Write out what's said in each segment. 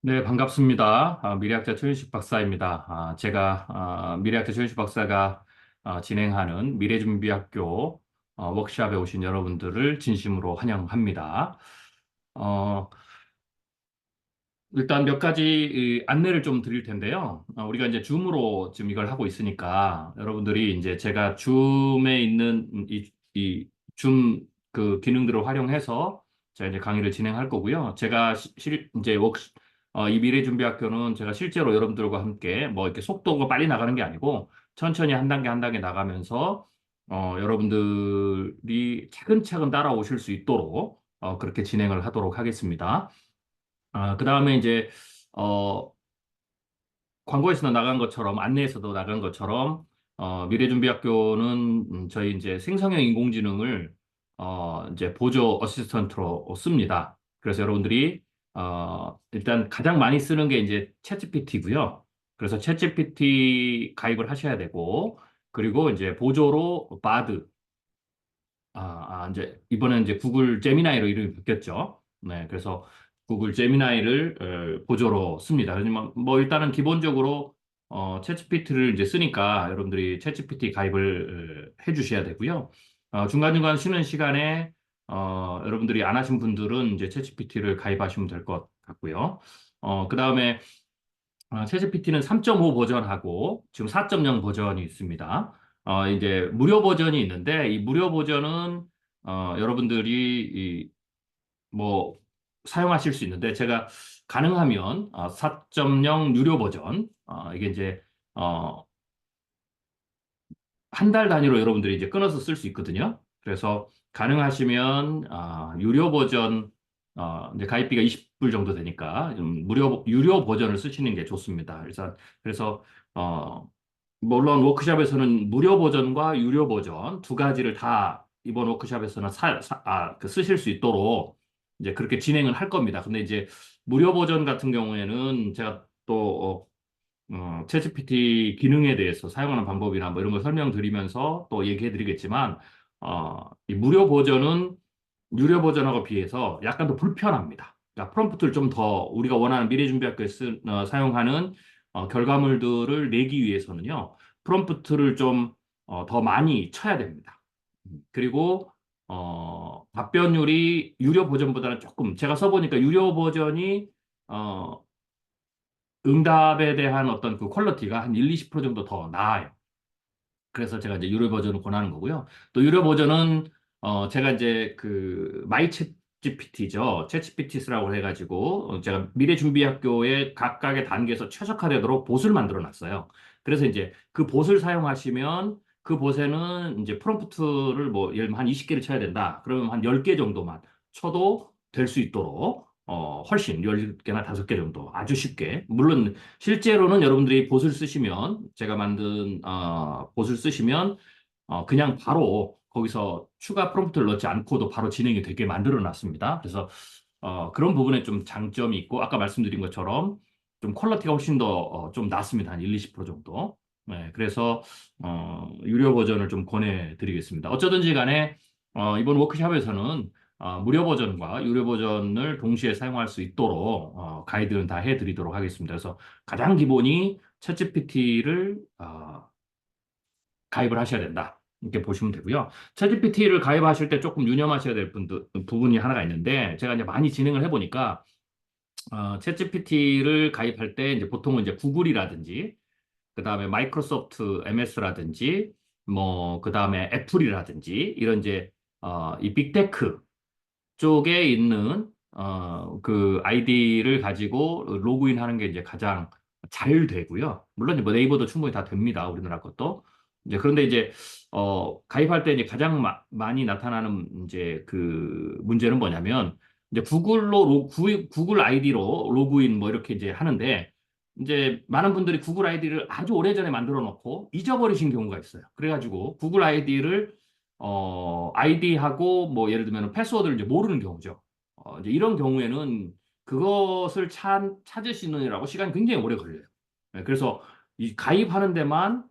네, 반갑습니다. 미래학자 최윤식 박사입니다. 제가 미래학자 최윤식 박사가 진행하는 미래준비학교 워크숍에 오신 여러분들을 진심으로 환영합니다. 어, 일단 몇 가지 이 안내를 좀 드릴 텐데요. 우리가 이제 줌으로 지금 이걸 하고 있으니까 여러분들이 이제 제가 줌에 있는 줌 그 기능들을 활용해서 제가 이제 강의를 진행할 거고요. 제가 이제 이 미래준비학교는 제가 실제로 여러분들과 함께 뭐 이렇게 속도가 빨리 나가는 게 아니고 천천히 한 단계 한 단계 나가면서 여러분들이 차근차근 따라오실 수 있도록 그렇게 진행을 하도록 하겠습니다. 그 다음에 이제, 어, 광고에서도 나간 것처럼, 안내에서도 나간 것처럼, 미래준비학교는 저희 이제 생성형 인공지능을, 이제 보조 어시스턴트로 씁니다. 그래서 여러분들이, 일단 가장 많이 쓰는 게 이제 챗GPT고요. 그래서 챗GPT 가입을 하셔야 되고, 그리고 이제 보조로 바드, 이제 이번엔 이제 구글 제미나이로 이름이 바뀌었죠. 네, 그래서 구글 제미나이를 보조로 씁니다. 하지만 뭐 일단은 기본적으로 챗GPT를 이제 쓰니까 여러분들이 챗GPT 가입을 해주셔야 되고요. 중간중간 쉬는 시간에 여러분들이 안 하신 분들은 이제 챗GPT를 가입하시면 될 것 같고요. 그다음에 챗GPT는 3.5 버전하고 지금 4.0 버전이 있습니다. 이제 무료 버전이 있는데 이 무료 버전은 여러분들이 뭐 사용하실 수 있는데 제가 가능하면 4.0 유료 버전 이게 이제 어, 한 달 단위로 여러분들이 이제 끊어서 쓸 수 있거든요. 그래서 가능하시면 유료 버전 이제 가입비가 20불 정도 되니까 좀 유료 버전을 쓰시는 게 좋습니다. 그래서 어, 물론 워크숍에서는 무료 버전과 유료 버전 두 가지를 다 이번 워크숍에서는 쓰실 수 있도록 이제 그렇게 진행을 할 겁니다. 근데 이제 무료 버전 같은 경우에는 제가 또 챗GPT 기능에 대해서 사용하는 방법이나 뭐 이런 걸 설명드리면서 또 얘기해 드리겠지만, 이 무료 버전은 유료 버전하고 비해서 약간 더 불편합니다. 그러니까 프롬프트를 좀 더 우리가 원하는 미래준비학교에 사용하는 결과물들을 내기 위해서는요, 프롬프트를 좀 더 많이 쳐야 됩니다. 그리고 답변율이 유료 버전보다는 조금 제가 써보니까 유료 버전이 어, 응답에 대한 어떤 그 퀄리티가 한 1, 20% 정도 더 나아요. 그래서 제가 이제 유료 버전을 권하는 거고요. 또 유료 버전은 제가 이제 그 마이 챗 GPT죠. 챗 GPT라고 해가지고 제가 미래준비학교의 각각의 단계에서 최적화되도록 봇을 만들어 놨어요. 그래서 이제 그 봇을 사용하시면 그 봇에는 이제 프롬프트를 뭐 예를 들면 한 20개를 쳐야 된다. 그러면 한 10개 정도만 쳐도 될 수 있도록 훨씬 10개나 5개 정도 아주 쉽게 물론 실제로는 여러분들이 봇을 쓰시면 제가 만든 봇을 쓰시면 그냥 바로 거기서 추가 프롬프트를 넣지 않고도 바로 진행이 되게 만들어 놨습니다. 그래서 그런 부분에 좀 장점이 있고 아까 말씀드린 것처럼 좀 퀄리티가 훨씬 더 좀 낮습니다. 한 1, 20% 정도. 네, 그래서 유료 버전을 좀 권해드리겠습니다. 어쩌든지 간에 이번 워크숍에서는 무료 버전과 유료 버전을 동시에 사용할 수 있도록 가이드는 다 해드리도록 하겠습니다. 그래서 가장 기본이 챗GPT를 가입을 하셔야 된다. 이렇게 보시면 되고요. 챗GPT를 가입하실 때 조금 유념하셔야 될 부분이 하나가 있는데 제가 이제 많이 진행을 해보니까 챗GPT를 가입할 때 이제 보통은 이제 구글이라든지 그다음에 마이크로소프트 MS라든지 뭐 그다음에 애플이라든지 이런 이제 이 빅테크 쪽에 있는 그 아이디를 가지고 로그인 하는 게 이제 가장 잘 되고요. 물론 뭐 네이버도 충분히 다 됩니다. 우리나라 것도. 이제 그런데 이제 가입할 때 이제 가장 많이 나타나는 이제 그 문제는 뭐냐면 이제 구글 아이디로 로그인 뭐 이렇게 이제 하는데 이제 많은 분들이 구글 아이디를 아주 오래전에 만들어 놓고 잊어버리신 경우가 있어요. 그래가지고 구글 아이디를 아이디하고 뭐 예를 들면 패스워드를 이제 모르는 경우죠. 이제 이런 경우에는 그것을 찾으시느라고 시간이 굉장히 오래 걸려요. 네, 그래서 이 가입하는 데만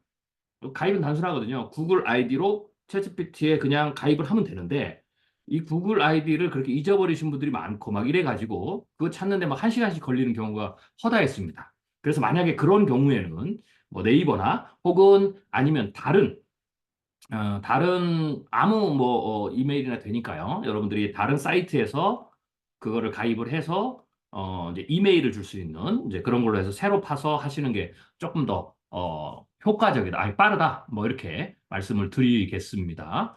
가입은 단순하거든요. 구글 아이디로 챗GPT에 그냥 가입을 하면 되는데 이 구글 아이디를 그렇게 잊어버리신 분들이 많고 막 이래가지고 그거 찾는데 막 한 시간씩 걸리는 경우가 허다했습니다. 그래서 만약에 그런 경우에는 뭐 네이버나 혹은 아니면 다른 아무 뭐 이메일이나 되니까요. 여러분들이 다른 사이트에서 그거를 가입을 해서 이제 이메일을 줄 수 있는 이제 그런 걸로 해서 새로 파서 하시는 게 조금 더 효과적이다, 아니 빠르다, 뭐 이렇게 말씀을 드리겠습니다.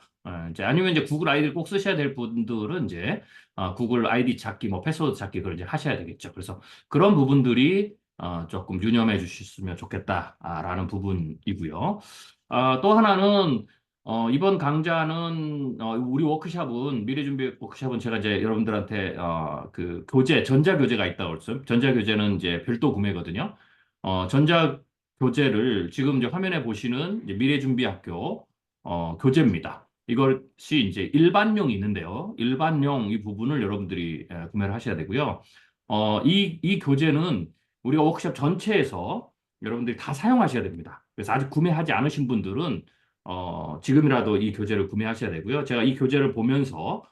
이제 아니면 이제 구글 아이디를 꼭 쓰셔야 될 분들은 이제 구글 아이디 찾기, 뭐 패스워드 찾기 그걸 이제 하셔야 되겠죠. 그래서 그런 부분들이 조금 유념해 주셨으면 좋겠다라는 부분이고요. 또 하나는 이번 강좌는 우리 워크샵은 미래준비 워크샵은 제가 이제 여러분들한테 그 교재 전자 교재가 있다고 그랬어요. 전자 교재는 이제 별도 구매거든요. 전자 교재를 지금 이제 화면에 보시는 이제 미래준비학교 교재입니다. 이것이 이제 일반용이 있는데요. 일반용 이 부분을 여러분들이 구매를 하셔야 되고요. 이 교재는 우리가 워크샵 전체에서 여러분들이 다 사용하셔야 됩니다. 그래서 아직 구매하지 않으신 분들은 지금이라도 이 교재를 구매하셔야 되고요. 제가 이 교재를 보면서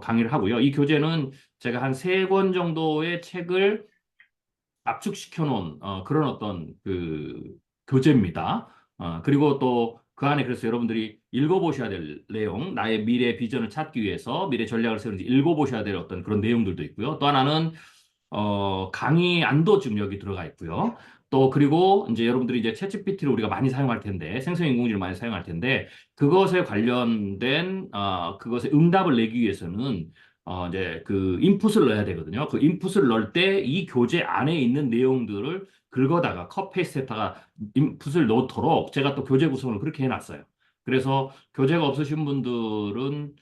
강의를 하고요. 이 교재는 제가 한 세 권 정도의 책을 압축시켜 놓은 그런 어떤 그 교재입니다. 그리고 또 그 안에 그래서 여러분들이 읽어보셔야 될 내용, 나의 미래 비전을 찾기 위해서 미래 전략을 세우는지 읽어보셔야 될 어떤 그런 내용들도 있고요. 또 하나는 강의 안도 지금 여기 들어가 있고요. 또 그리고 이제 여러분들이 이제 챗GPT를 우리가 많이 사용할 텐데 생성인공지를 많이 사용할 텐데 그것에 관련된 그것에 응답을 내기 위해서는 이제 그 인풋을 넣어야 되거든요. 그 인풋을 넣을 때 이 교재 안에 있는 내용들을 긁어다가 컷페이스트에다가 인풋을 넣도록 제가 또 교재 구성을 그렇게 해놨어요. 그래서 교재가 없으신 분들은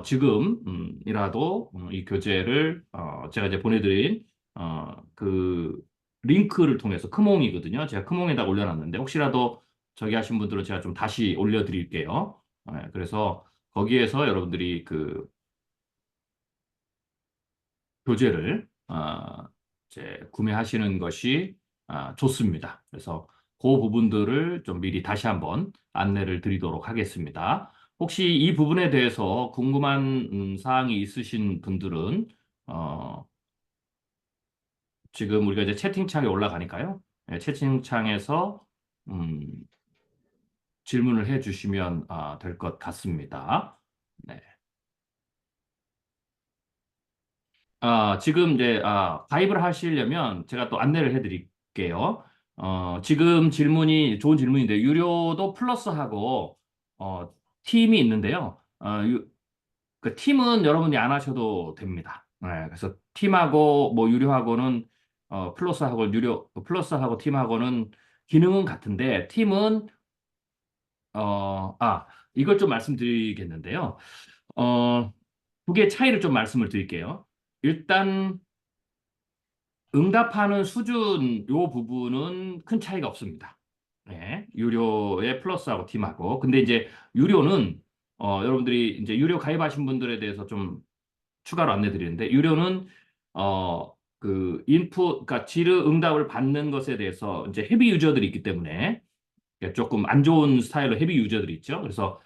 지금이라도 이 교재를 제가 이제 보내드린 그 링크를 통해서 크몽이거든요. 제가 크몽에다 올려놨는데 혹시라도 저기 하신 분들은 제가 좀 다시 올려드릴게요. 그래서 거기에서 여러분들이 그 교재를 이제 구매하시는 것이 좋습니다. 그래서 그 부분들을 좀 미리 다시 한번 안내를 드리도록 하겠습니다. 혹시 이 부분에 대해서 궁금한 사항이 있으신 분들은 어, 지금 우리가 이제 채팅창에 올라가니까요. 네, 채팅창에서 음, 질문을 해주시면 될 것 같습니다. 네. 지금 이제 가입을 하시려면 제가 또 안내를 해드릴게요. 지금 질문이 좋은 질문인데 유료도 플러스하고 팀이 있는데요. 그 팀은 여러분이 안 하셔도 됩니다. 네, 그래서 팀하고 뭐 유료하고는 플러스하고 플러스하고 팀하고는 기능은 같은데 팀은 이걸 좀 말씀드리겠는데요. 어, 두 개의 차이를 좀 말씀을 드릴게요. 일단 응답하는 수준 요 부분은 큰 차이가 없습니다. 네, 유료의 플러스하고 팀하고. 근데 이제 유료는 여러분들이 이제 유료 가입하신 분들에 대해서 좀 추가로 안내 드리는데 유료는 그 인풋 그러니까 질의 응답을 받는 것에 대해서 이제 헤비 유저들이 있기 때문에 조금 안 좋은 스타일의 헤비 유저들이 있죠. 그래서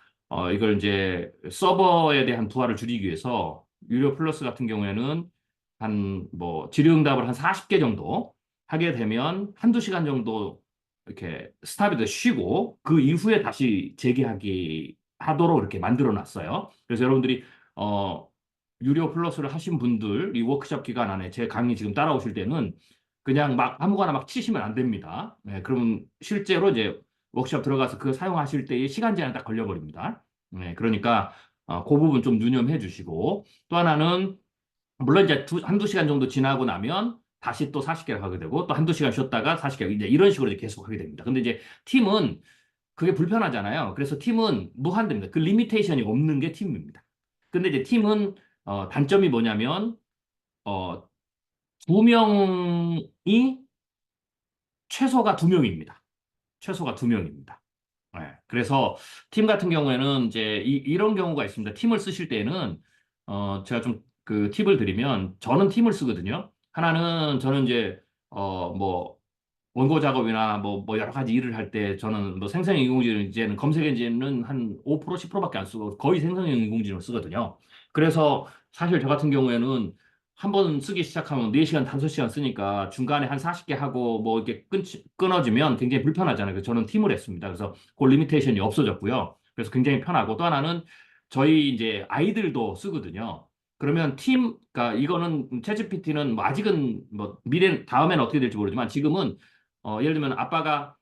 이걸 이제 서버에 대한 부하를 줄이기 위해서 유료 플러스 같은 경우에는 한 뭐 질의응답을 한 40개 정도 하게 되면 한두 시간 정도 이렇게 스탑에서 쉬고 그 이후에 다시 재개하기 하도록 이렇게 만들어 놨어요. 그래서 여러분들이 어 유료 플러스를 하신 분들 이 워크숍 기간 안에 제 강의 지금 따라오실 때는 그냥 막 아무거나 막 치시면 안 됩니다. 네, 그러면 실제로 이제 워크숍 들어가서 그 사용하실 때의 시간 제한 딱 걸려버립니다. 네, 그러니까 그 부분 좀 유념해 주시고 또 하나는 물론 이제 한두 시간 정도 지나고 나면 다시 또 40개를 하게 되고 또 한두 시간 쉬었다가 40개 이제 이런 식으로 이제 계속 하게 됩니다. 근데 이제 팀은 그게 불편하잖아요. 그래서 팀은 무한대입니다. 그 리미테이션이 없는 게 팀입니다. 근데 이제 팀은 단점이 뭐냐면 어, 두 명이 최소가 두 명입니다. 최소가 두 명입니다. 네. 그래서 팀 같은 경우에는 이제 이런 경우가 있습니다. 팀을 쓰실 때는 제가 좀 그 팁을 드리면 저는 팀을 쓰거든요. 하나는 저는 이제 뭐 원고 작업이나 뭐 여러 가지 일을 할 때 저는 뭐 생성인공지능 이제는 검색 엔진은 한 5% 10%밖에 안 쓰고 거의 생성인공지능을 쓰거든요. 그래서 사실 저 같은 경우에는 한 번 쓰기 시작하면 4시간, 5시간 쓰니까 중간에 한 40개 하고 뭐 이렇게 끊어지면 굉장히 불편하잖아요. 그래서 저는 팀을 했습니다. 그래서 그 리미테이션이 없어졌고요. 그래서 굉장히 편하고 또 하나는 저희 이제 아이들도 쓰거든요. 그러면 그러니까 이거는 챗GPT는 뭐 아직은 뭐 다음에는 어떻게 될지 모르지만 지금은 예를 들면 아빠가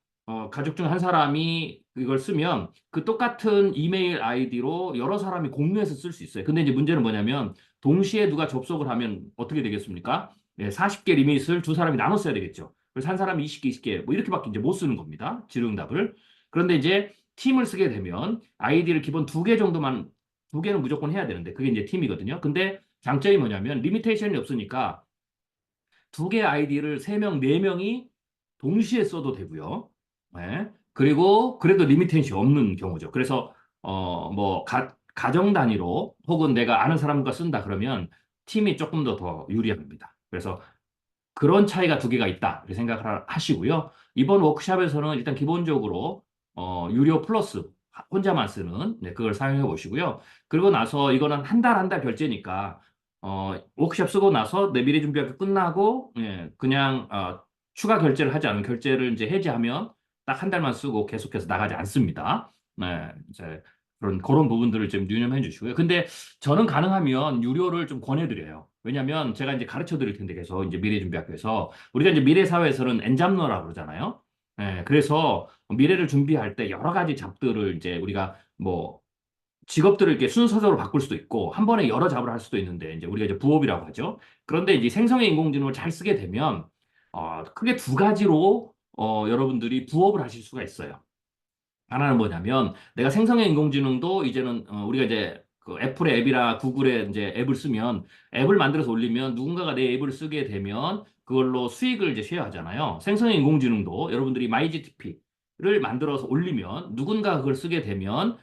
가족 중 한 사람이 이걸 쓰면 그 똑같은 이메일 아이디로 여러 사람이 공유해서 쓸 수 있어요. 근데 이제 문제는 뭐냐면 동시에 누가 접속을 하면 어떻게 되겠습니까? 네, 40개 리밋을 두 사람이 나눠 써야 되겠죠. 그래서 한 사람이 20개, 20개 뭐 이렇게밖에 이제 못 쓰는 겁니다. 질의응답을. 그런데 이제 팀을 쓰게 되면 아이디를 기본 2개 정도만 2개는 무조건 해야 되는데 그게 이제 팀이거든요. 근데 장점이 뭐냐면 리미테이션이 없으니까 2개 아이디를 3명, 4명이 동시에 써도 되고요. 네. 그리고 그래도 리미테이션이 없는 경우죠. 그래서 뭐 가정 단위로 혹은 내가 아는 사람과 쓴다 그러면 팀이 조금 더 유리합니다. 그래서 그런 차이가 2개가 있다. 이렇게 생각을 하시고요. 이번 워크샵에서는 일단 기본적으로 유료 플러스 혼자만 쓰는 네, 그걸 사용해 보시고요. 그리고 나서 이거는 한 달 한 달 결제니까 워크샵 쓰고 나서 내 미래 준비가 끝나고 예, 그냥 추가 결제를 하지 않으면 결제를 이제 해지하면 딱 한 달만 쓰고 계속해서 나가지 않습니다. 네, 이제 그런 부분들을 좀 유념해 주시고요. 근데 저는 가능하면 유료를 좀 권해드려요. 왜냐면 제가 이제 가르쳐 드릴 텐데 계속 이제 미래준비학교에서 우리가 이제 미래사회에서는 엔잡러라고 그러잖아요. 예, 그래서 미래를 준비할 때 여러 가지 잡들을 이제 우리가 뭐 직업들을 이렇게 순서대로 바꿀 수도 있고 한 번에 여러 잡을 할 수도 있는데 이제 우리가 이제 부업이라고 하죠. 그런데 이제 생성의 인공지능을 잘 쓰게 되면 크게 2가지로 여러분들이 부업을 하실 수가 있어요. 하나는 뭐냐면 내가 생성의 인공지능도 이제는 우리가 이제 그 애플의 앱이나 구글의 이제 앱을 쓰면 앱을 만들어서 올리면 누군가가 내 앱을 쓰게 되면 그걸로 수익을 이제 쉐어하잖아요. 생성의 인공지능도 여러분들이 마이GTP를 만들어서 올리면 누군가 그걸 쓰게 되면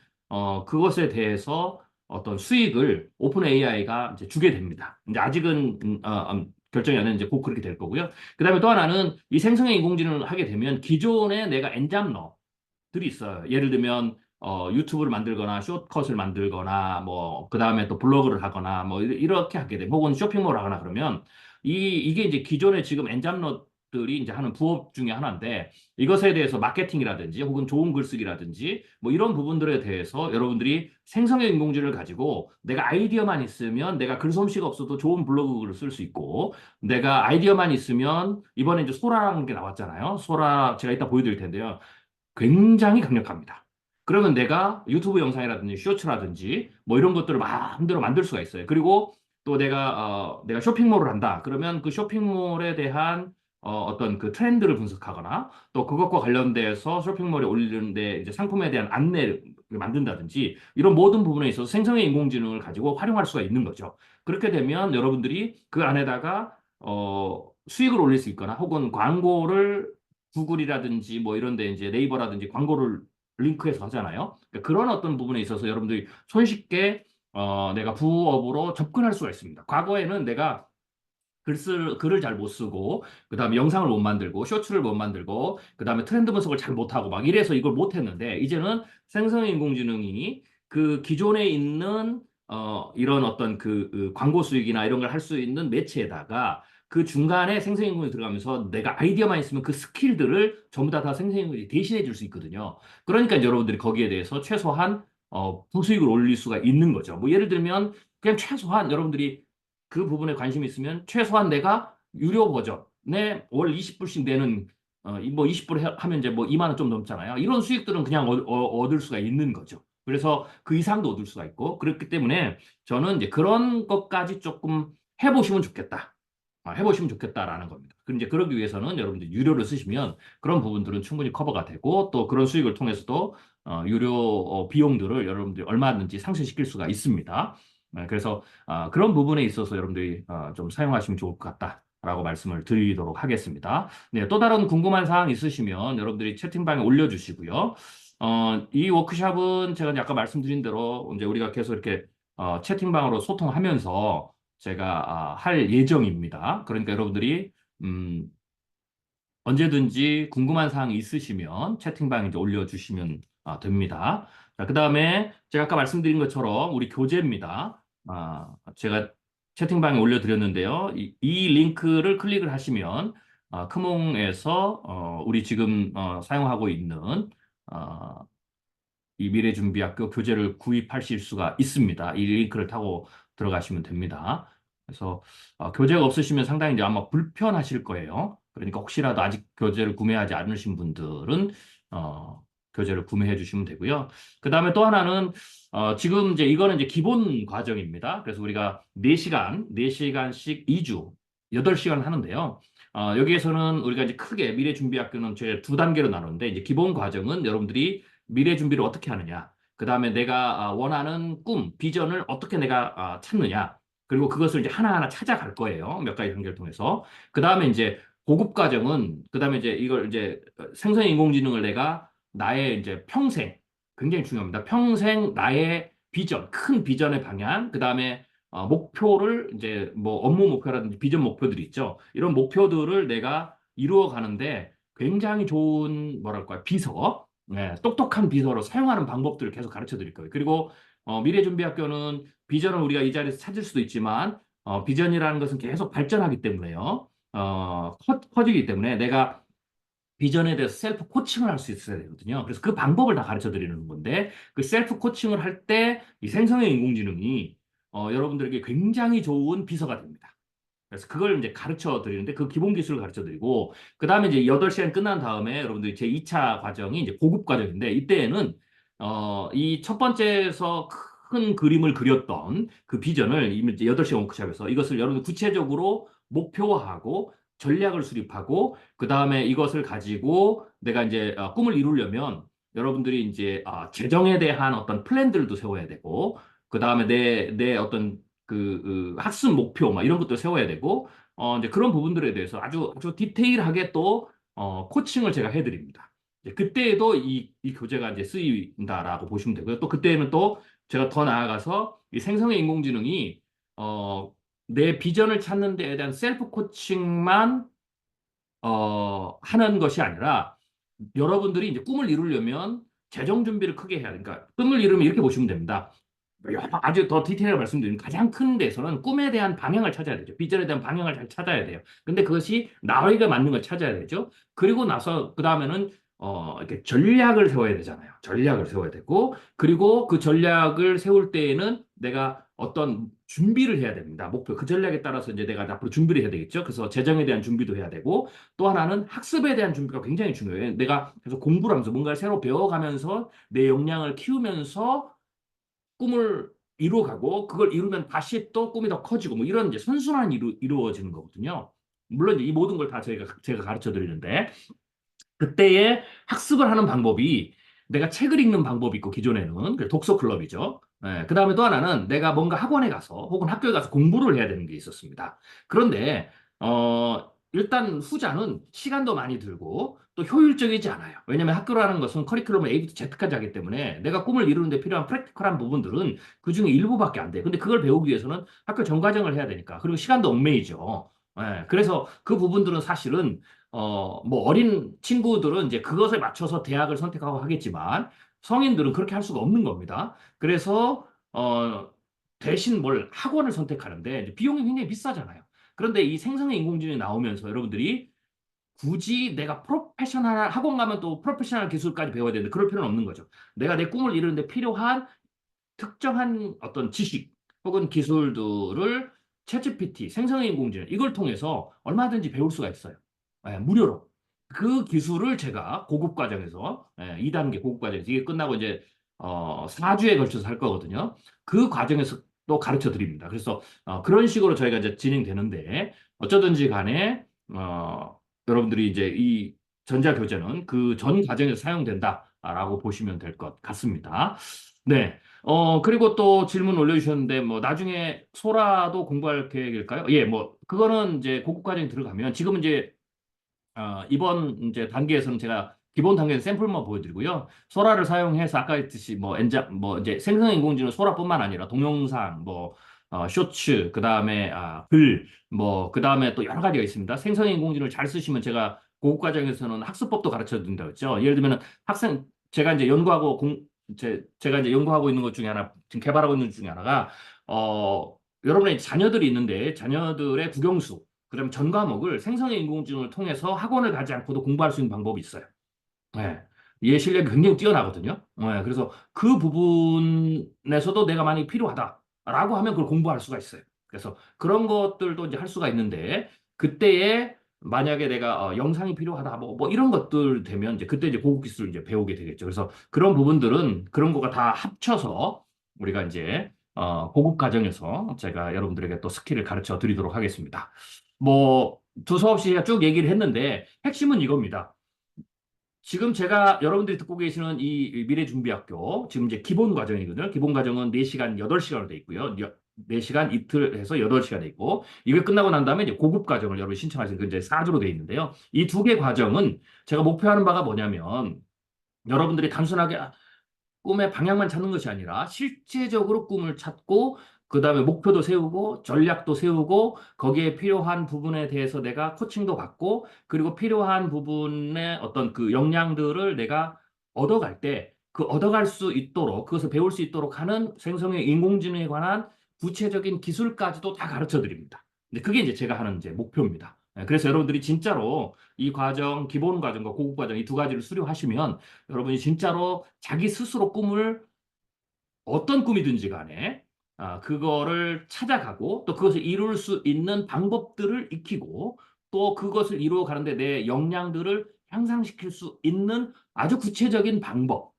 그것에 대해서 어떤 수익을 오픈 AI가 이제 주게 됩니다. 이제 아직은 결정이 안 했는데 곧 그렇게 될 거고요. 그다음에 또 하나는 이 생성의 인공지능을 하게 되면 기존에 내가 엔잡러 들이 있어요. 예를 들면 유튜브를 만들거나 숏컷을 만들거나 뭐 그다음에 또 블로그를 하거나 뭐 이렇게 하게 되면 혹은 쇼핑몰을 하거나 그러면 이게 이제 기존에 지금 엔잡러들이 이제 하는 부업 중에 하나인데 이것에 대해서 마케팅이라든지 혹은 좋은 글쓰기라든지 뭐 이런 부분들에 대해서 여러분들이 생성의 인공지능을 가지고 내가 아이디어만 있으면 내가 글솜씨가 없어도 좋은 블로그 글을 쓸 수 있고 내가 아이디어만 있으면 이번에 이제 소라라는 게 나왔잖아요. 소라 제가 이따 보여드릴 텐데요. 굉장히 강력합니다. 그러면 내가 유튜브 영상이라든지 쇼츠라든지 뭐 이런 것들을 마음대로 만들 수가 있어요. 그리고 또 내가 쇼핑몰을 한다. 그러면 그 쇼핑몰에 대한 어떤 그 트렌드를 분석하거나 또 그것과 관련돼서 쇼핑몰에 올리는데 이제 상품에 대한 안내를 만든다든지 이런 모든 부분에 있어서 생성의 인공지능을 가지고 활용할 수가 있는 거죠. 그렇게 되면 여러분들이 그 안에다가 수익을 올릴 수 있거나 혹은 광고를 구글이라든지 뭐 이런 데 이제 네이버라든지 광고를 링크해서 하잖아요. 그러니까 그런 어떤 부분에 있어서 여러분들이 손쉽게 내가 부업으로 접근할 수가 있습니다. 과거에는 내가 글을 잘 못 쓰고, 그 다음에 영상을 못 만들고, 쇼츠를 못 만들고, 그 다음에 트렌드 분석을 잘 못하고, 막 이래서 이걸 못했는데, 이제는 생성인공지능이 그 기존에 있는, 이런 어떤 그 광고 수익이나 이런 걸 할 수 있는 매체에다가 그 중간에 생성인공지능이 들어가면서 내가 아이디어만 있으면 그 스킬들을 전부 다 생성인공지능이 대신해 줄 수 있거든요. 그러니까 이제 여러분들이 거기에 대해서 최소한, 부수익을 올릴 수가 있는 거죠. 뭐 예를 들면, 그냥 최소한 여러분들이 그 부분에 관심이 있으면 최소한 내가 유료 버전에 월 20불씩 내는 뭐 20불 하면 이제 뭐 2만 원 좀 넘잖아요. 이런 수익들은 그냥 얻을 수가 있는 거죠. 그래서 그 이상도 얻을 수가 있고 그렇기 때문에 저는 이제 그런 것까지 조금 해보시면 좋겠다. 해보시면 좋겠다라는 겁니다. 그럼 이제 그러기 위해서는 여러분들 유료를 쓰시면 그런 부분들은 충분히 커버가 되고 또 그런 수익을 통해서도 유료 비용들을 여러분들이 얼마든지 상쇄시킬 수가 있습니다. 그래서 그런 부분에 있어서 여러분들이 좀 사용하시면 좋을 것 같다라고 말씀을 드리도록 하겠습니다. 네, 또 다른 궁금한 사항 있으시면 여러분들이 채팅방에 올려주시고요. 이 워크샵은 제가 아까 말씀드린 대로 이제 우리가 계속 이렇게 채팅방으로 소통하면서 제가 할 예정입니다. 그러니까 여러분들이 음, 언제든지 궁금한 사항이 있으시면 채팅방에 이제 올려주시면 됩니다. 자, 그 다음에 제가 아까 말씀드린 것처럼 우리 교재입니다. 제가 채팅방에 올려드렸는데요. 이 링크를 클릭을 하시면 크몽에서 우리 지금 사용하고 있는 어, 이 미래준비학교 교재를 구입하실 수가 있습니다. 이 링크를 타고 들어가시면 됩니다. 그래서 교재가 없으시면 상당히 이제 아마 불편하실 거예요. 그러니까 혹시라도 아직 교재를 구매하지 않으신 분들은 교재를 구매해 주시면 되고요. 그 다음에 또 하나는 지금 이제 이거는 이제 기본 과정입니다. 그래서 우리가 4시간씩 2주 8시간 하는데요. 여기에서는 우리가 이제 크게 미래준비학교는 제 두 단계로 나누는데 이제 기본 과정은 여러분들이 미래 준비를 어떻게 하느냐. 그 다음에 내가 원하는 꿈, 비전을 어떻게 내가 찾느냐. 그리고 그것을 이제 하나하나 찾아갈 거예요. 몇 가지 단계를 통해서. 그 다음에 이제 고급 과정은, 그 다음에 이제 이걸 이제 생성 인공지능을 내가 나의 이제 평생, 굉장히 중요합니다. 평생 나의 비전, 큰 비전의 방향, 그 다음에 목표를 이제 뭐 업무 목표라든지 비전 목표들이 있죠. 이런 목표들을 내가 이루어 가는데 굉장히 좋은 뭐랄까요 비서 네, 똑똑한 비서로 사용하는 방법들을 계속 가르쳐 드릴 거예요. 그리고 미래준비학교는 비전을 우리가 이 자리에서 찾을 수도 있지만 비전이라는 것은 계속 발전하기 때문에요. 커지기 때문에 내가 비전에 대해서 셀프 코칭을 할 수 있어야 되거든요. 그래서 그 방법을 다 가르쳐 드리는 건데 그 셀프 코칭을 할 때 이 생성의 인공지능이 여러분들에게 굉장히 좋은 비서가 됩니다. 그래서 그걸 이제 가르쳐 드리는데 그 기본 기술을 가르쳐 드리고 그다음에 이제 8시간 끝난 다음에 여러분들이 제 2차 과정이 이제 고급 과정인데 이때에는 이 첫 번째에서 큰 그림을 그렸던 그 비전을 이미 이제 8시간 워크숍에서 이것을 여러분들 구체적으로 목표화하고 전략을 수립하고 그다음에 이것을 가지고 내가 이제 꿈을 이루려면 여러분들이 이제 재정에 대한 어떤 플랜들도 세워야 되고 그다음에 내 어떤 학습 목표, 막 이런 것도 세워야 되고, 이제 그런 부분들에 대해서 아주 디테일하게 또, 코칭을 제가 해드립니다. 이제 그때에도 이 교재가 이제 쓰인다라고 보시면 되고요. 또 그때는 또 제가 더 나아가서 이 생성의 인공지능이, 내 비전을 찾는 데에 대한 셀프 코칭만, 하는 것이 아니라, 여러분들이 이제 꿈을 이루려면 재정 준비를 크게 해야 돼요. 그러니까 꿈을 이루면 이렇게 보시면 됩니다. 아주 더 디테일하게 말씀드리면 가장 큰 데서는 꿈에 대한 방향을 찾아야 되죠. 비전에 대한 방향을 잘 찾아야 돼요. 근데 그것이 나에게 맞는 걸 찾아야 되죠. 그리고 나서 그 다음에는 이렇게 전략을 세워야 되잖아요. 전략을 세워야 되고 그리고 그 전략을 세울 때에는 내가 어떤 준비를 해야 됩니다. 목표 그 전략에 따라서 이제 내가 앞으로 준비를 해야 되겠죠. 그래서 재정에 대한 준비도 해야 되고 또 하나는 학습에 대한 준비가 굉장히 중요해요. 내가 계속 공부를 하면서 뭔가를 새로 배워가면서 내 역량을 키우면서 꿈을 이루어가고 그걸 이루면 다시 또 꿈이 더 커지고 뭐 이런 이제 선순환이 이루어지는 거거든요. 물론 이 모든 걸 다 제가 가르쳐 드리는데 그때의 학습을 하는 방법이 내가 책을 읽는 방법이 있고 기존에는 독서 클럽이죠. 그 다음에 또 하나는 내가 뭔가 학원에 가서 혹은 학교에 가서 공부를 해야 되는 게 있었습니다. 그런데 일단 후자는 시간도 많이 들고 또 효율적이지 않아요. 왜냐하면 학교라는 것은 커리큘럼을 A부터 Z까지 하기 때문에 내가 꿈을 이루는데 필요한 프랙티컬한 부분들은 그중에 일부밖에 안 돼. 근데 그걸 배우기 위해서는 학교 전과정을 해야 되니까. 그리고 시간도 얽매이죠. 그래서 그 부분들은 사실은 뭐 어린 친구들은 이제 그것에 맞춰서 대학을 선택하고 하겠지만 성인들은 그렇게 할 수가 없는 겁니다. 그래서 대신 뭘 학원을 선택하는데 이제 비용이 굉장히 비싸잖아요. 그런데 이 생성의 인공지능이 나오면서 여러분들이 굳이 내가 프로페셔널 학원 가면 또 프로페셔널 기술까지 배워야 되는데 그럴 필요는 없는 거죠. 내가 내 꿈을 이루는데 필요한 특정한 어떤 지식 혹은 기술들을 챗GPT, 생성의 인공지능 이걸 통해서 얼마든지 배울 수가 있어요. 무료로. 그 기술을 제가 고급 과정에서 2단계 고급 과정에서 이게 끝나고 이제 4주에 걸쳐서 할 거거든요. 그 과정에서 또 가르쳐 드립니다. 그래서 그런 식으로 저희가 이제 진행되는데 어쩌든지 간에 여러분들이 이제 이 전자교재는 그 전 과정에서 사용된다라고 보시면 될 것 같습니다. 네. 그리고 또 질문 올려주셨는데, 뭐, 나중에 소라도 공부할 계획일까요? 예, 뭐, 그거는 이제 고급 과정에 들어가면, 지금은 이제, 이번 이제 단계에서는 제가 기본 단계에서 샘플만 보여드리고요. 소라를 사용해서 아까 했듯이 뭐, 뭐, 이제 생성인공지능 소라뿐만 아니라 동영상, 뭐, 쇼츠, 그 다음에, 글, 뭐, 그 다음에 또 여러 가지가 있습니다. 생성인공지능을 잘 쓰시면 제가 고급 과정에서는 학습법도 가르쳐 준다고 했죠. 예를 들면 학생, 제가 이제 연구하고 제가 이제 연구하고 있는 것 중에 하나, 지금 개발하고 있는 것 중에 하나가, 여러분의 자녀들이 있는데 자녀들의 국영수, 그다음에 전 과목을 생성의 인공지능을 통해서 학원을 가지 않고도 공부할 수 있는 방법이 있어요. 네. 얘 실력이 굉장히 뛰어나거든요. 네. 그래서 그 부분에서도 내가 만약에 필요하다라고 하면 그걸 공부할 수가 있어요. 그래서 그런 것들도 이제 할 수가 있는데 그때에 만약에 내가 영상이 필요하다 뭐 이런 것들 되면 이제 그때 이제 고급 기술을 이제 배우게 되겠죠. 그래서 그런 부분들은 그런 거가 다 합쳐서 우리가 이제 고급 과정에서 제가 여러분들에게 또 스킬을 가르쳐 드리도록 하겠습니다. 뭐 두서없이 제가 쭉 얘기를 했는데 핵심은 이겁니다. 지금 제가 여러분들이 듣고 계시는 이 미래준비학교 지금 이제 기본 과정이거든요. 기본 과정은 4시간, 8시간으로 돼 있고요. 4시간 이틀 해서 8시간 돼 있고 이게 끝나고 난 다음에 이제 고급 과정을 여러분이 신청하시는 그 이제 4주로 돼 있는데요. 이 두 개 과정은 제가 목표하는 바가 뭐냐면 여러분들이 단순하게 꿈의 방향만 찾는 것이 아니라 실제적으로 꿈을 찾고 그다음에 목표도 세우고 전략도 세우고 거기에 필요한 부분에 대해서 내가 코칭도 받고 그리고 필요한 부분의 어떤 그 역량들을 내가 얻어갈 때 그 얻어갈 수 있도록 그것을 배울 수 있도록 하는 생성의 인공지능에 관한 구체적인 기술까지도 다 가르쳐 드립니다. 근데 그게 이제 제가 하는 이제 목표입니다. 그래서 여러분들이 진짜로 이 과정, 기본 과정과 고급 과정 이 두 가지를 수료하시면 여러분이 진짜로 자기 스스로 꿈을 어떤 꿈이든지 간에 그거를 찾아가고 또 그것을 이룰 수 있는 방법들을 익히고 또 그것을 이루어 가는데 내 역량들을 향상시킬 수 있는 아주 구체적인 방법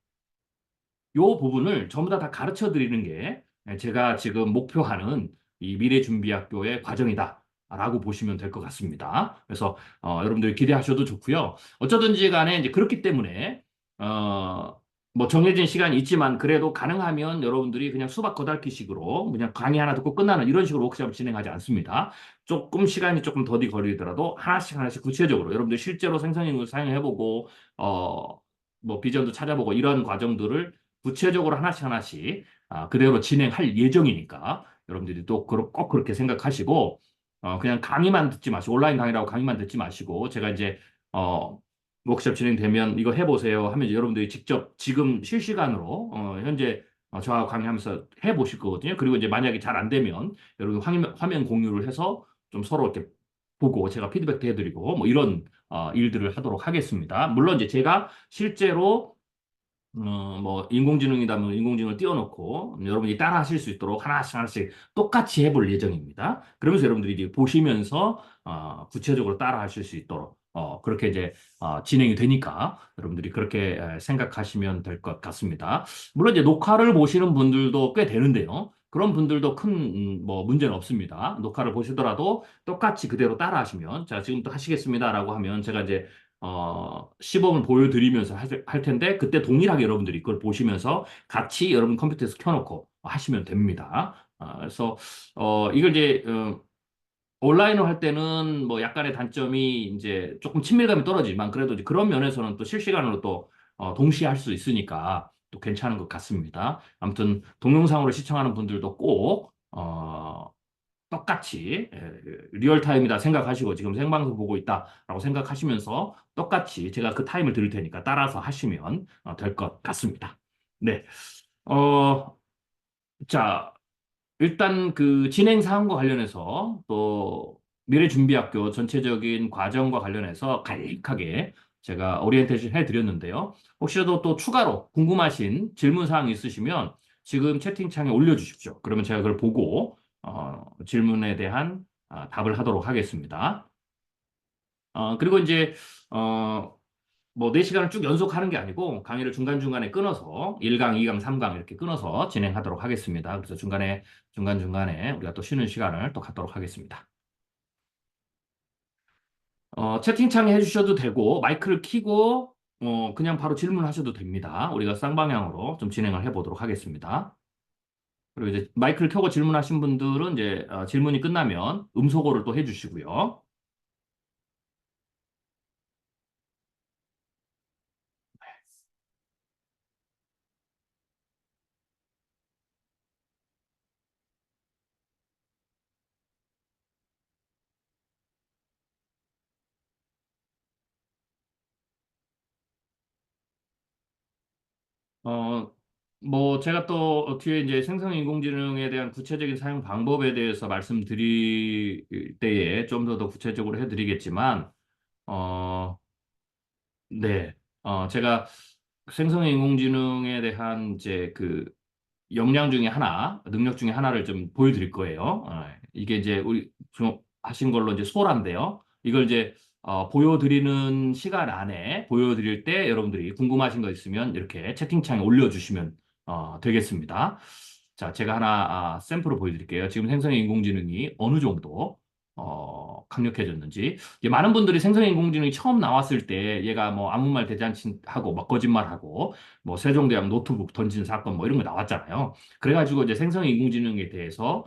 요 부분을 전부 다 가르쳐 드리는 게 제가 지금 목표하는 이 미래준비학교의 과정이다라고 보시면 될 것 같습니다. 그래서 여러분들이 기대하셔도 좋고요. 어쩌든지 간에 이제 그렇기 때문에 어, 뭐 정해진 시간이 있지만 그래도 가능하면 여러분들이 그냥 수박 거달기식으로 그냥 강의 하나 듣고 끝나는 이런 식으로 워크숍을 진행하지 않습니다. 조금 시간이 조금 더디 걸리더라도 하나씩 하나씩 구체적으로 여러분들 실제로 생성인을 사용해보고 뭐 비전도 찾아보고 이런 과정들을 구체적으로 하나씩 하나씩 그대로 진행할 예정이니까 여러분들이 또 꼭 그렇게 생각하시고 그냥 강의만 듣지 마시고 온라인 강의라고 강의만 듣지 마시고 제가 이제 어, 워크숍 진행되면 이거 해보세요 하면 이제 여러분들이 직접 지금 실시간으로 현재 저하고 강의하면서 해보실 거거든요. 그리고 이제 만약에 잘 안 되면 여러분 화면 공유를 해서 좀 서로 이렇게 보고 제가 피드백도 해드리고 뭐 이런 일들을 하도록 하겠습니다. 물론 이제 제가 실제로 뭐 인공지능이라면 인공지능을 띄워놓고 여러분이 따라 하실 수 있도록 하나씩 하나씩 똑같이 해볼 예정입니다. 그러면서 여러분들이 이제 보시면서 구체적으로 따라 하실 수 있도록 그렇게 이제 진행이 되니까 여러분들이 그렇게 생각하시면 될 것 같습니다. 물론 이제 녹화를 보시는 분들도 꽤 되는데요. 그런 분들도 큰 뭐 문제는 없습니다. 녹화를 보시더라도 똑같이 그대로 따라 하시면 자 지금부터 하시겠습니다라고 하면 제가 이제 시범을 보여드리면서 할 텐데 그때 동일하게 여러분들이 그걸 보시면서 같이 여러분 컴퓨터에서 켜놓고 하시면 됩니다. 그래서 이걸 이제 온라인으로 할 때는 뭐 약간의 단점이 이제 조금 친밀감이 떨어지지만 그래도 이제 그런 면에서는 또 실시간으로 또 동시에 할 수 있으니까 또 괜찮은 것 같습니다. 아무튼 동영상으로 시청하는 분들도 꼭 똑같이 리얼타임이다 생각하시고 지금 생방송 보고 있다라고 생각하시면서 똑같이 제가 그 타임을 드릴 테니까 따라서 하시면 될 것 같습니다. 네. 어, 자, 일단 그 진행 사항과 관련해서 또 미래준비학교 전체적인 과정과 관련해서 간략하게 제가 오리엔테이션 해드렸는데요. 혹시라도 또 추가로 궁금하신 질문 사항이 있으시면 지금 채팅창에 올려주십시오. 그러면 제가 그걸 보고 질문에 대한 답을 하도록 하겠습니다. 그리고 이제 어, 뭐 4시간을 쭉 연속하는 게 아니고 강의를 중간중간에 끊어서 1강, 2강, 3강 이렇게 끊어서 진행하도록 하겠습니다. 그래서 중간중간에 우리가 또 쉬는 시간을 또 갖도록 하겠습니다. 채팅창에 해주셔도 되고 마이크를 켜고 그냥 바로 질문하셔도 됩니다. 우리가 쌍방향으로 좀 진행을 해보도록 하겠습니다. 그리고 이제 마이크를 켜고 질문하신 분들은 이제 질문이 끝나면 음소거를 또 해주시고요. 어, 뭐 제가 또 뒤에 이제 생성인공지능에 대한 구체적인 사용 방법에 대해서 말씀드릴 때에 좀 더 구체적으로 해드리겠지만, 어, 네, 제가 생성인공지능에 대한 이제 그 역량 중에 하나, 능력 중에 하나를 좀 보여드릴 거예요. 이게 이제 우리 좀 하신 걸로 이제 소라인데요. 이걸 이제 보여드리는 시간 안에 보여드릴 때 여러분들이 궁금하신 거 있으면 이렇게 채팅창에 올려주시면 되겠습니다. 자, 제가 하나 샘플을 보여드릴게요. 지금 생성의 인공지능이 어느 정도 강력해졌는지. 이제 많은 분들이 생성의 인공지능이 처음 나왔을 때 얘가 뭐 아무 말 대잔치하고 막 거짓말하고 뭐 세종대왕 노트북 던진 사건 뭐 이런 거 나왔잖아요. 그래가지고 이제 생성의 인공지능에 대해서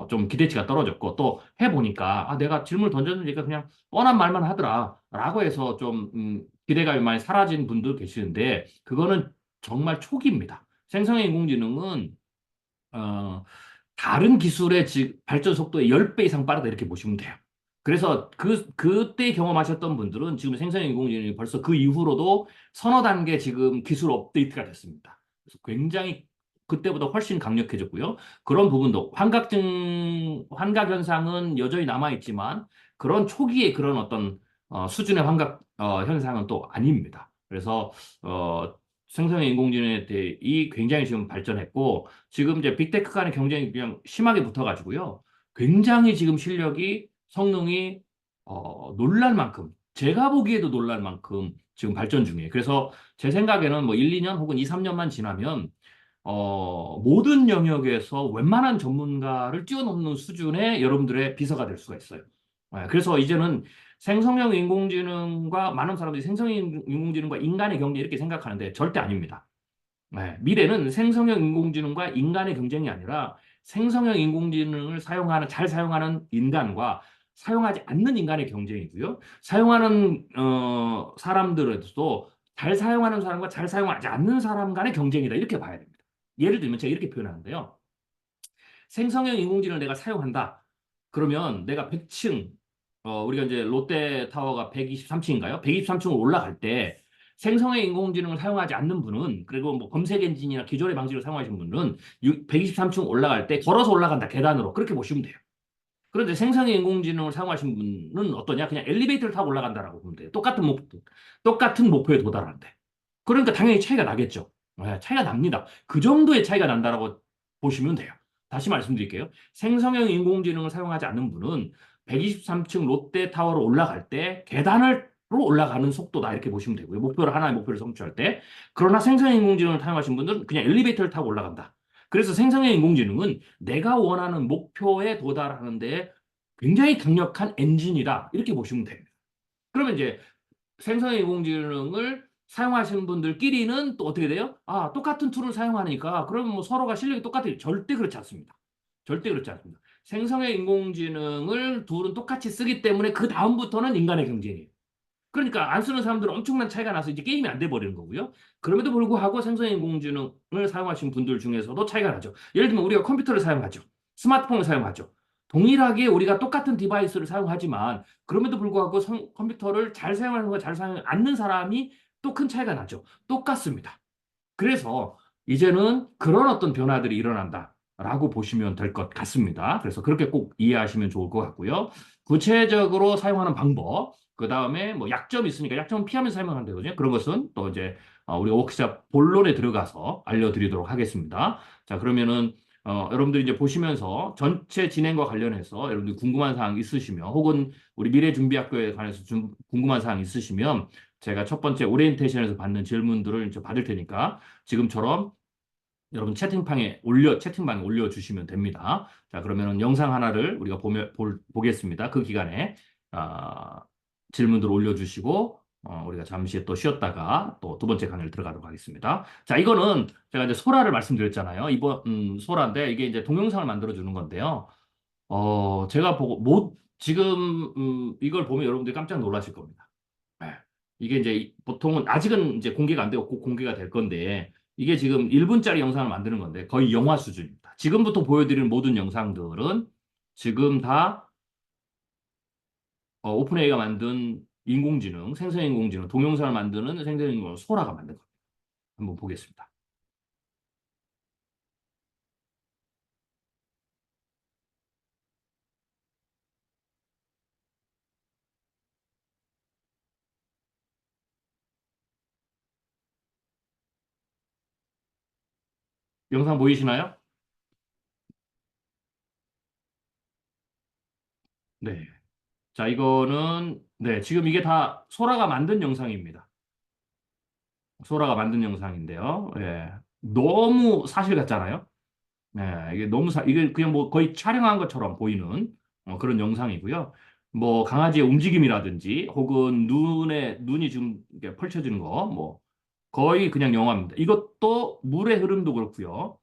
좀 기대치가 떨어졌고 또 해보니까 내가 질문을 던졌으니까 그냥 뻔한 말만 하더라 라고 해서 좀 기대감이 많이 사라진 분도 계시는데 그거는 정말 초기입니다. 생성의 인공지능은 어, 다른 기술의 발전 속도의 10배 이상 빠르다 이렇게 보시면 돼요. 그래서 그때 경험하셨던 분들은 지금 생성인공지능이 벌써 그 이후로도 서너 단계 지금 기술 업데이트가 됐습니다. 그래서 굉장히 그때보다 훨씬 강력해졌고요. 그런 부분도 환각 현상은 여전히 남아있지만 그런 초기의 그런 어떤 수준의 환각 현상은 또 아닙니다. 그래서 어, 생성의 인공지능에 대해 이 굉장히 지금 발전했고 지금 이제 빅테크 간의 경쟁이 그냥 심하게 붙어가지고요. 굉장히 지금 실력이 성능이 놀랄 만큼 제가 보기에도 놀랄 만큼 지금 발전 중이에요. 그래서 제 생각에는 뭐 1, 2년 혹은 2, 3년만 지나면 모든 영역에서 웬만한 전문가를 뛰어넘는 수준의 여러분들의 비서가 될 수가 있어요. 그래서 이제는 생성형 인공지능과 많은 사람들이 생성형 인공지능과 인간의 경쟁 이렇게 생각하는데 절대 아닙니다. 미래는 생성형 인공지능과 인간의 경쟁이 아니라 생성형 인공지능을 잘 사용하는 인간과 사용하지 않는 인간의 경쟁이고요. 사용하는 사람들에도 잘 사용하는 사람과 잘 사용하지 않는 사람 간의 경쟁이다. 이렇게 봐야 됩니다. 예를 들면 제가 이렇게 표현하는데요. 생성형 인공지능을 내가 사용한다. 그러면 내가 100층, 우리가 이제 롯데타워가 123층인가요? 123층을 올라갈 때 생성형 인공지능을 사용하지 않는 분은, 그리고 뭐 검색 엔진이나 기존의 방식을 사용하시는 분은 123층 올라갈 때 걸어서 올라간다, 계단으로. 그렇게 보시면 돼요. 그런데 생성형 인공지능을 사용하시는 분은 어떠냐? 그냥 엘리베이터를 타고 올라간다라고 보면 돼요. 똑같은 목표에 도달하는데. 그러니까 당연히 차이가 나겠죠. 차이가 납니다. 그 정도의 차이가 난다라고 보시면 돼요. 다시 말씀드릴게요. 생성형 인공지능을 사용하지 않는 분은 123층 롯데타워로 올라갈 때 계단으로 올라가는 속도다 이렇게 보시면 되고요. 하나의 목표를 성취할 때. 그러나 생성형 인공지능을 사용하신 분들은 그냥 엘리베이터를 타고 올라간다. 그래서 생성형 인공지능은 내가 원하는 목표에 도달하는 데 굉장히 강력한 엔진이다. 이렇게 보시면 됩니다. 그러면 이제 생성형 인공지능을 사용하시는 분들끼리는 또 어떻게 돼요? 똑같은 툴을 사용하니까 그러면 뭐 서로가 실력이 똑같아요. 절대 그렇지 않습니다. 절대 그렇지 않습니다. 생성형 인공지능을 둘은 똑같이 쓰기 때문에 그 다음부터는 인간의 경쟁이에요. 그러니까 안 쓰는 사람들은 엄청난 차이가 나서 이제 게임이 안 돼 버리는 거고요. 그럼에도 불구하고 생성형 인공지능을 사용하시는 분들 중에서도 차이가 나죠. 예를 들면 우리가 컴퓨터를 사용하죠. 스마트폰을 사용하죠. 동일하게 우리가 똑같은 디바이스를 사용하지만 그럼에도 불구하고 컴퓨터를 잘 사용하는 것과 잘 사용하지 않는 사람이 또 큰 차이가 나죠. 똑같습니다. 그래서 이제는 그런 어떤 변화들이 일어난다라고 보시면 될 것 같습니다. 그래서 그렇게 꼭 이해하시면 좋을 것 같고요. 구체적으로 사용하는 방법, 그 다음에 뭐 약점이 있으니까 약점은 피하면서 사용하면 되거든요. 그런 것은 또 이제 우리가 워크샵 본론에 들어가서 알려드리도록 하겠습니다. 자, 그러면은 여러분들이 이제 보시면서 전체 진행과 관련해서 여러분들 궁금한 사항 있으시면 혹은 우리 미래준비학교에 관해서 좀 궁금한 사항 있으시면 제가 첫 번째 오리엔테이션에서 받는 질문들을 이제 받을 테니까 지금처럼 여러분 채팅방에 올려주시면 됩니다. 자, 그러면은 영상 하나를 우리가 보겠습니다. 그 기간에, 아, 질문들을 올려주시고, 우리가 잠시 또 쉬었다가 또 두 번째 강의를 들어가도록 하겠습니다. 자, 이거는 제가 이제 소라를 말씀드렸잖아요. 소라인데 이게 이제 동영상을 만들어주는 건데요. 제가 지금, 이걸 보면 여러분들이 깜짝 놀라실 겁니다. 네. 이게 이제 보통은 아직은 이제 공개가 안 되고 곧 공개가 될 건데 이게 지금 1분짜리 영상을 만드는 건데 거의 영화 수준입니다. 지금부터 보여드리는 모든 영상들은 지금 다 오픈AI가 만든 생성인공지능, 동영상을 만드는 생성인공지능 소라가 만든 겁니다. 한번 보겠습니다. 영상 보이시나요? 네. 자, 이거는, 네, 지금 이게 다 소라가 만든 영상입니다. 소라가 만든 영상인데요. 예. 너무 사실 같잖아요. 이게 이게 그냥 뭐 거의 촬영한 것처럼 보이는 그런 영상이고요. 뭐 강아지의 움직임이라든지 혹은 눈이 지금 이렇게 펼쳐지는 거, 뭐 거의 그냥 영화입니다. 이것도 물의 흐름도 그렇고요.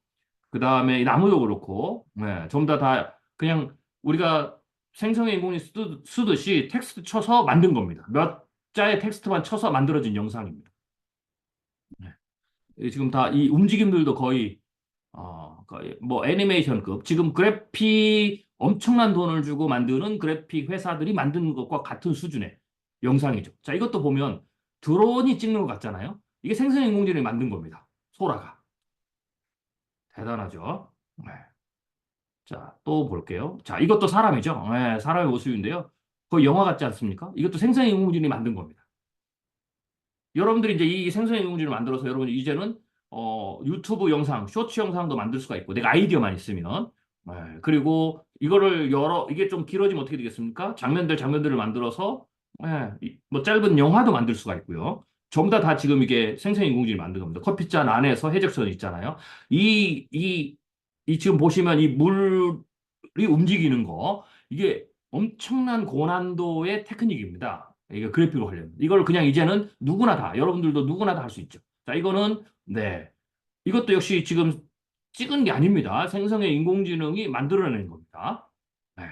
그 다음에 나무도 그렇고, 전부 다 그냥 우리가 생성의 인공이 쓰듯이 텍스트 쳐서 만든 겁니다. 몇 자의 텍스트만 쳐서 만들어진 영상입니다. 네. 지금 다 이 움직임들도 거의 뭐 애니메이션급. 지금 그래픽 엄청난 돈을 주고 만드는 그래픽 회사들이 만드는 것과 같은 수준의 영상이죠. 자, 이것도 보면 드론이 찍는 것 같잖아요. 이게 생성인공지능이 만든 겁니다. 소라가. 대단하죠. 네. 자, 또 볼게요. 자, 이것도 사람이죠. 사람의 모습인데요. 거의 영화 같지 않습니까? 이것도 생성인공지능이 만든 겁니다. 여러분들이 이제 이 생성인공지능을 만들어서 여러분 이제는 유튜브 영상, 쇼츠 영상도 만들 수가 있고 내가 아이디어만 있으면 그리고 이거를 이게 좀 길어지면 어떻게 되겠습니까? 장면들을 만들어서 뭐 짧은 영화도 만들 수가 있고요. 전부 다 지금 이게 생성인공지능이 만든 겁니다. 커피잔 안에서 해적선 있잖아요. 이, 이, 이 지금 보시면 이 물이 움직이는 거 이게 엄청난 고난도의 테크닉입니다. 이게 그래픽을 하려면. 이걸 그냥 이제는 여러분들도 누구나 다 할 수 있죠. 자, 네. 이것도 역시 지금 찍은 게 아닙니다. 생성의 인공지능이 만들어낸 겁니다. 네.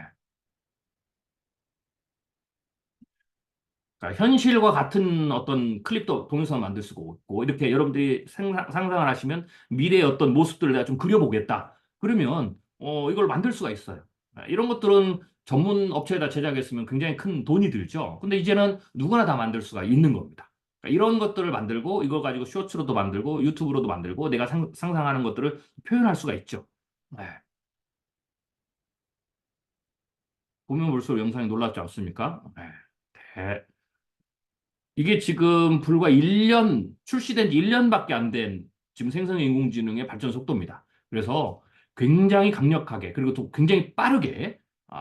그러니까 현실과 같은 어떤 클립도 동영상 만들 수가 있고, 이렇게 여러분들이 상상을 하시면 미래의 어떤 모습들을 내가 좀 그려보겠다. 그러면, 이걸 만들 수가 있어요. 이런 것들은 전문 업체에다 제작했으면 굉장히 큰 돈이 들죠. 근데 이제는 누구나 다 만들 수가 있는 겁니다. 그러니까 이런 것들을 만들고, 이걸 가지고 쇼츠로도 만들고, 유튜브로도 만들고, 내가 상상하는 것들을 표현할 수가 있죠. 네. 보면 볼수록 영상이 놀랍지 않습니까? 네. 이게 지금 불과 1년, 출시된 지 1년밖에 안 된 지금 생성의 인공지능의 발전 속도입니다. 그래서 굉장히 강력하게, 그리고 또 굉장히 빠르게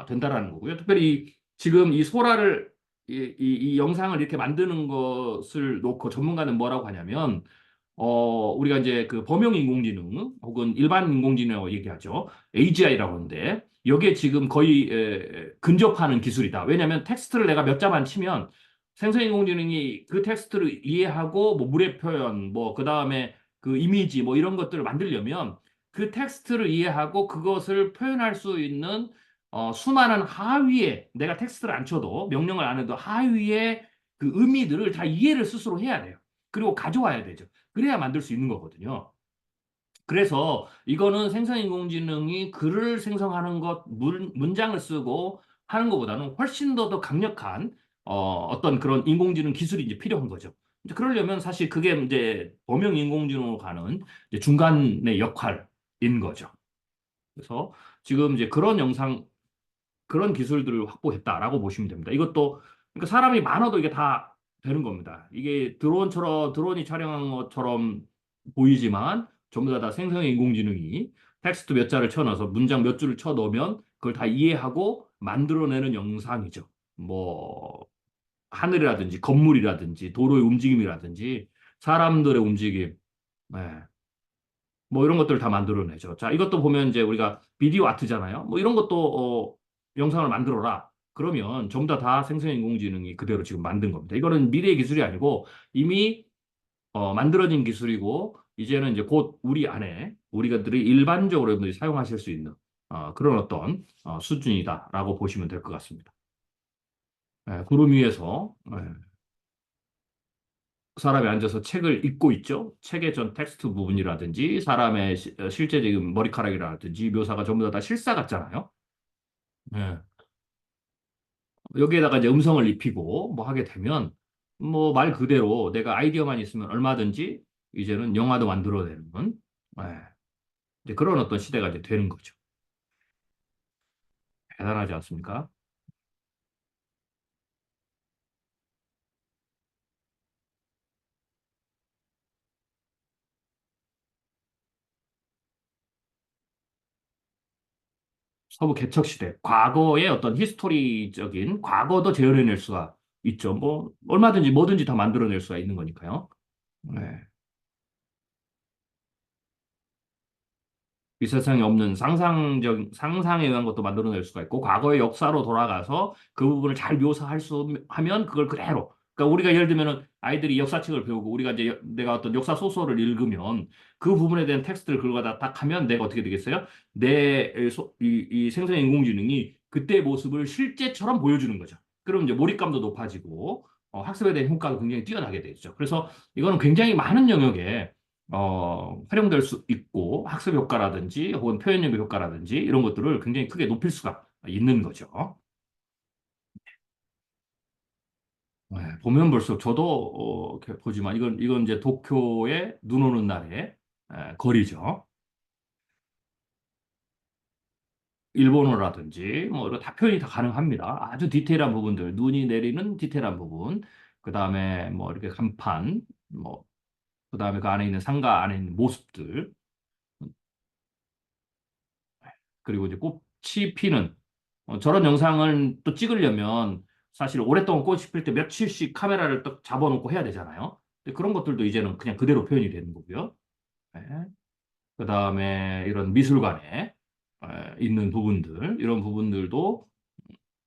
된다라는 거고요. 특별히 지금 이 소라를, 이 영상을 이렇게 만드는 것을 놓고 전문가는 뭐라고 하냐면, 우리가 이제 그 범용 인공지능 혹은 일반 인공지능이라고 얘기하죠. AGI라고 하는데, 여기에 지금 거의 근접하는 기술이다. 왜냐하면 텍스트를 내가 몇 자만 치면 생성인공지능이 그 텍스트를 이해하고 뭐 물의 표현, 뭐 그다음에 그 이미지 뭐 이런 것들을 만들려면 그 텍스트를 이해하고 그것을 표현할 수 있는 수많은 하위에 내가 텍스트를 안 쳐도 명령을 안 해도 하위에 그 의미들을 다 이해를 스스로 해야 돼요. 그리고 가져와야 되죠. 그래야 만들 수 있는 거거든요. 그래서 이거는 생성인공지능이 글을 생성하는 문장을 쓰고 하는 것보다는 훨씬 더 강력한 어떤 그런 인공지능 기술이 이제 필요한 거죠. 이제 그러려면 사실 그게 이제 범용 인공지능으로 가는 이제 중간의 역할인 거죠. 그래서 지금 이제 그런 기술들을 확보했다라고 보시면 됩니다. 이것도 그러니까 사람이 많아도 이게 다 되는 겁니다. 이게 드론이 촬영한 것처럼 보이지만 전부 다 생성의 인공지능이 텍스트 몇 자를 쳐넣어서 문장 몇 줄을 쳐넣으면 그걸 다 이해하고 만들어내는 영상이죠. 뭐 하늘이라든지 건물이라든지 도로의 움직임이라든지 사람들의 움직임, 네. 뭐 이런 것들을 다 만들어내죠. 자, 이것도 보면 이제 우리가 비디오 아트잖아요. 뭐 이런 것도 영상을 만들어라. 그러면 전부 다 생성인공지능이 그대로 지금 만든 겁니다. 이거는 미래의 기술이 아니고 이미 만들어진 기술이고 이제는 이제 곧 우리가들이 일반적으로 여러분들이 사용하실 수 있는 그런 어떤 수준이다라고 보시면 될 것 같습니다. 구름 위에서 사람이 앉아서 책을 읽고 있죠. 책의 전 텍스트 부분이라든지 사람의 실제적인 머리카락이라든지 묘사가 전부 다 실사 같잖아요. 예. 여기에다가 이제 음성을 입히고 뭐 하게 되면 뭐 말 그대로 내가 아이디어만 있으면 얼마든지 이제는 영화도 만들어내는 예. 이제 그런 어떤 시대가 이제 되는 거죠. 대단하지 않습니까? 서부 개척 시대, 과거의 어떤 히스토리적인 과거도 재현해낼 수가 있죠. 뭐 얼마든지 뭐든지 다 만들어낼 수가 있는 거니까요. 네. 이 세상에 없는 상상에 의한 것도 만들어낼 수가 있고, 과거의 역사로 돌아가서 그 부분을 잘 묘사할 수 하면 그걸 그대로. 그러니까 우리가 예를 들면은 아이들이 역사책을 배우고 우리가 이제 내가 어떤 역사 소설을 읽으면 그 부분에 대한 텍스트를 그걸 갖다 딱 하면 내가 어떻게 되겠어요? 이 생성의 인공지능이 그때의 모습을 실제처럼 보여주는 거죠. 그럼 이제 몰입감도 높아지고 학습에 대한 효과도 굉장히 뛰어나게 되죠. 그래서 이거는 굉장히 많은 영역에 활용될 수 있고 학습 효과라든지 혹은 표현력 효과라든지 이런 것들을 굉장히 크게 높일 수가 있는 거죠. 네, 보면 볼수록 저도 이렇게 보지만 이건 이제 도쿄의 눈 오는 날의 거리죠. 일본어라든지 뭐 이런 다 표현이 다 가능합니다. 아주 디테일한 부분들, 눈이 내리는 디테일한 부분, 그 다음에 뭐 이렇게 간판, 뭐 그 다음에 그 안에 있는 상가 안에 있는 모습들, 그리고 이제 꽃이 피는 저런 영상을 또 찍으려면 사실 오랫동안 꽃이 필 때 며칠씩 카메라를 딱 잡아놓고 해야 되잖아요. 근데 그런 것들도 이제는 그냥 그대로 표현이 되는 거고요. 네. 그다음에 이런 미술관에 있는 부분들, 이런 부분들도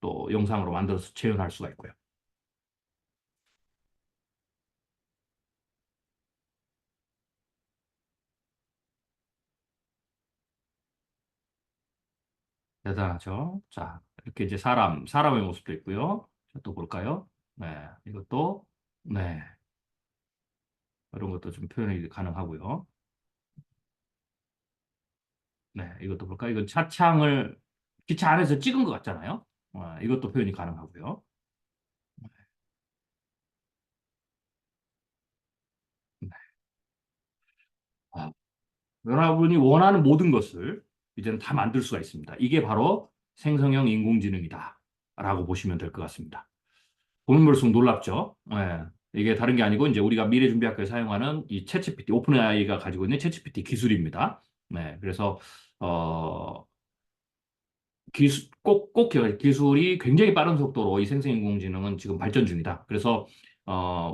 또 영상으로 만들어서 재현할 수가 있고요. 대단하죠. 자, 이렇게 이제 사람의 모습도 있고요. 자, 또 볼까요? 네, 이것도, 네, 이런 것도 좀 표현이 가능하고요. 네, 이것도 볼까요? 이건 차창을 기차 안에서 찍은 것 같잖아요. 이것도 표현이 가능하고요. 네. 아, 여러분이 원하는 모든 것을 이제는 다 만들 수가 있습니다. 이게 바로 생성형 인공지능이다. 라고 보시면 될 것 같습니다. 보면 볼수록 놀랍죠? 예. 이게 다른 게 아니고 이제 우리가 미래준비학교에 사용하는 이 챗GPT, 오픈AI가 가지고 있는 챗GPT 기술입니다. 네. 그래서 어, 꼭 기술이 굉장히 빠른 속도로 이 생성인공지능은 지금 발전 중이다. 그래서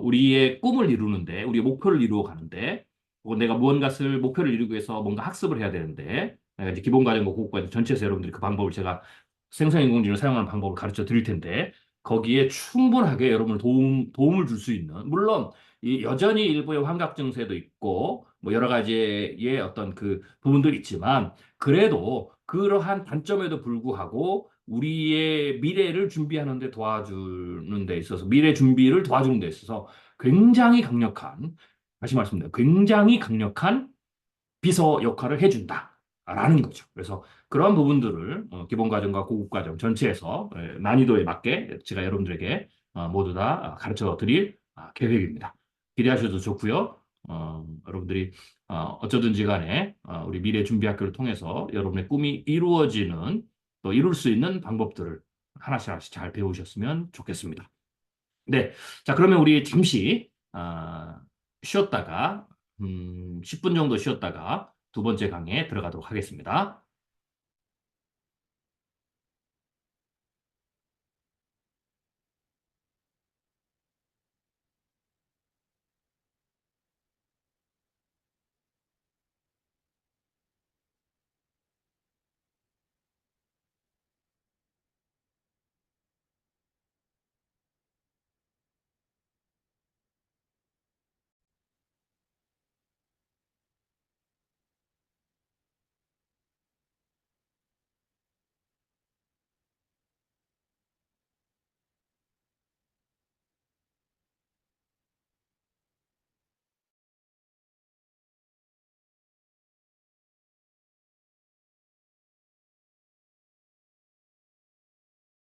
우리의 꿈을 이루는데, 우리의 목표를 이루어 가는데, 혹은 내가 무언가를 목표를 이루기 위해서 뭔가 학습을 해야 되는데, 내가 이제 기본과정과 고급과정 전체에서 여러분들이 그 방법을 제가 생성인공지능을 사용하는 방법을 가르쳐 드릴 텐데, 거기에 충분하게 여러분을 도움을 줄 수 있는, 물론 여전히 일부의 환각 증세도 있고, 뭐 여러 가지의 어떤 그 부분들이 있지만, 그래도 그러한 단점에도 불구하고 우리의 미래를 준비하는 데 도와주는 데 있어서 미래 준비를 도와주는 데 있어서 굉장히 강력한 다시 말씀드립니다. 굉장히 강력한 비서 역할을 해준다라는 거죠. 그래서 그런 부분들을 기본 과정과 고급 과정 전체에서 난이도에 맞게 제가 여러분들에게 모두 다 가르쳐 드릴 계획입니다. 기대하셔도 좋고요. 여러분들이 어쩌든지 간에 우리 미래 준비 학교를 통해서 여러분의 꿈이 이루어지는 또 이룰 수 있는 방법들을 하나씩 하나씩 잘 배우셨으면 좋겠습니다. 네. 자, 그러면 우리 잠시 쉬었다가 10분 정도 쉬었다가 두 번째 강의에 들어가도록 하겠습니다.